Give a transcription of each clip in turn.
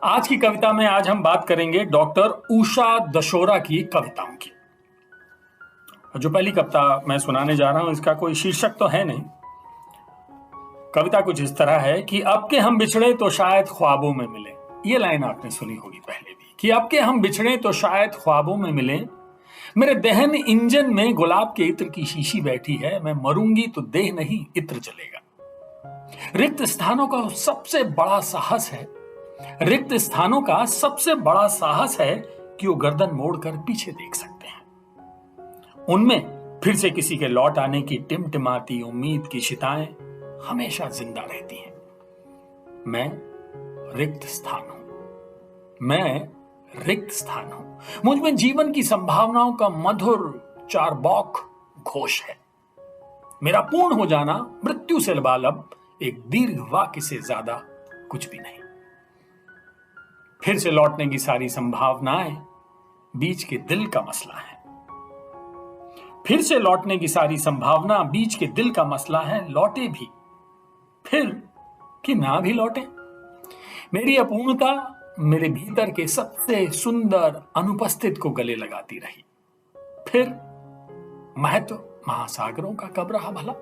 आज की कविता में आज हम बात करेंगे डॉक्टर उषा दशोरा की कविताओं की। जो पहली कविता मैं सुनाने जा रहा हूं इसका कोई शीर्षक तो है नहीं। कविता कुछ इस तरह है कि अब के हम बिछड़े तो शायद ख्वाबों में मिले। ये लाइन आपने सुनी होगी पहले भी कि अब के हम बिछड़े तो शायद ख्वाबों में मिले। मेरे दहन इंजन में गुलाब के इत्र की शीशी बैठी है। मैं मरूंगी तो देह नहीं इत्र जलेगा। रिक्त स्थानों का सबसे बड़ा साहस है रिक्त स्थानों का सबसे बड़ा साहस है कि वो गर्दन मोड़कर पीछे देख सकते हैं। उनमें फिर से किसी के लौट आने की टिमटिमाती उम्मीद की शिताएं हमेशा जिंदा रहती हैं। मैं रिक्त स्थान हूं। मुझ में जीवन की संभावनाओं का मधुर चारबौक घोष है। मेरा पूर्ण हो जाना मृत्यु से लबालब एक दीर्घ वाक्य से ज्यादा कुछ भी नहीं। फिर से लौटने की सारी संभावनाएं बीच के दिल का मसला है। फिर से लौटने की सारी संभावना बीच के दिल का मसला है। लौटे भी फिर कि ना भी लौटे। मेरी अपूर्णता मेरे भीतर के सबसे सुंदर अनुपस्थित को गले लगाती रही। फिर महत्व महासागरों का कब रहा भला।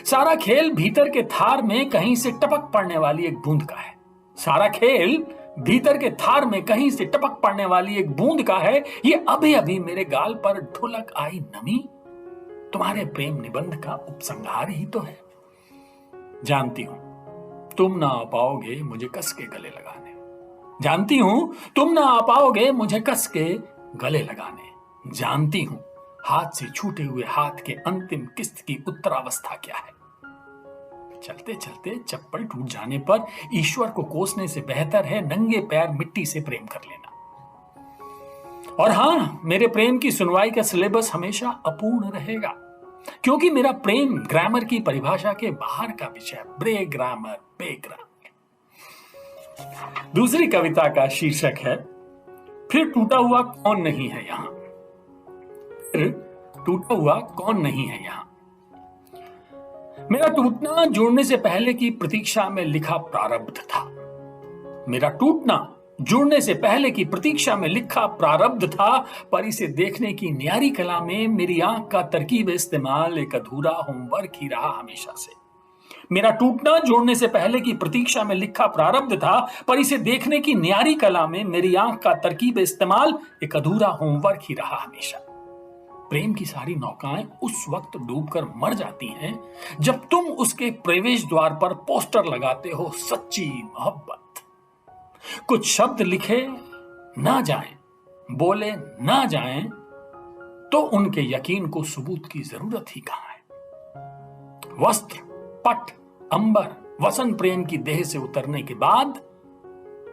सारा खेल भीतर के थार में कहीं से टपक पड़ने वाली एक बूंद का है। सारा खेल भीतर के थार में कहीं से टपक पड़ने वाली एक बूंद का है। ये अभी अभी मेरे गाल पर ढुलक आई नमी तुम्हारे प्रेम निबंध का उपसंहार ही तो है। जानती हूं तुम ना आ पाओगे मुझे कस के गले लगाने। जानती हूं तुम ना आ पाओगे मुझे कस के गले लगाने। जानती हूं हाथ से छूटे हुए हाथ के अंतिम किस्त की उत्तरावस्था क्या है। चलते चलते चप्पल टूट जाने पर ईश्वर को कोसने से बेहतर है नंगे पैर मिट्टी से प्रेम कर लेना। और हां, मेरे प्रेम की सुनवाई का सिलेबस हमेशा अपूर्ण रहेगा, क्योंकि मेरा प्रेम ग्रामर की परिभाषा के बाहर का विषय। ब्रे ग्रामर बे ग्रामर। दूसरी कविता का शीर्षक है फिर टूटा हुआ कौन नहीं है यहां। फिर टूटा हुआ कौन नहीं है यहां। मेरा टूटना जुड़ने से पहले की प्रतीक्षा में लिखा प्रारब्ध था। मेरा टूटना जुड़ने से पहले की प्रतीक्षा में लिखा प्रारब्ध था, पर इसे देखने की न्यारी कला में मेरी आंख का तरकीब इस्तेमाल एक अधूरा होमवर्क ही रहा हमेशा से। मेरा टूटना जुड़ने से पहले की प्रतीक्षा में लिखा प्रारब्ध था, पर इसे देखने की न्यारी कला में मेरी आंख का तरकीब इस्तेमाल एक अधूरा होमवर्क ही रहा हमेशा। प्रेम की सारी नौकाएं उस वक्त डूबकर मर जाती हैं जब तुम उसके प्रवेश द्वार पर पोस्टर लगाते हो सच्ची मोहब्बत। कुछ शब्द लिखे ना जाएं, बोले ना जाएं, तो उनके यकीन को सबूत की जरूरत ही कहां है। वस्त्र, पट, अंबर, वसन प्रेम की देह से उतरने के बाद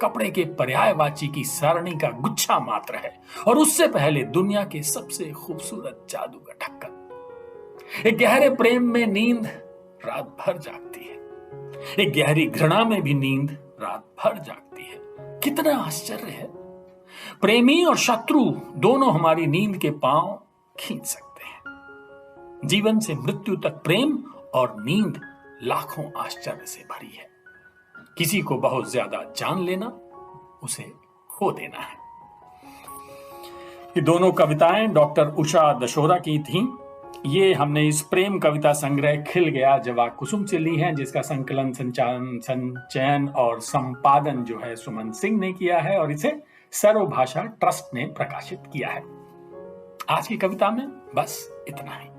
कपड़े के पर्यायवाची की सारणी का गुच्छा मात्र है, और उससे पहले दुनिया के सबसे खूबसूरत जादू का ढक्कन। एक गहरे प्रेम में नींद रात भर जागती है। एक गहरी घृणा में भी नींद रात भर जागती है। कितना आश्चर्य है। प्रेमी और शत्रु दोनों हमारी नींद के पांव खींच सकते हैं। जीवन से मृत्यु तक प्रेम और नींद लाखों आश्चर्य से भरी है। किसी को बहुत ज्यादा जान लेना, उसे खो देना है। ये दोनों कविताएं डॉक्टर उषा दशोरा की थीं। ये हमने इस प्रेम कविता संग्रह खिल गया जवा कुसुम से ली है, जिसका संकलन, संचयन और संपादन जो है सुमन सिंह ने किया है, और इसे सर्वभाषा ट्रस्ट ने प्रकाशित किया है। आज की कविता में बस इतना ही।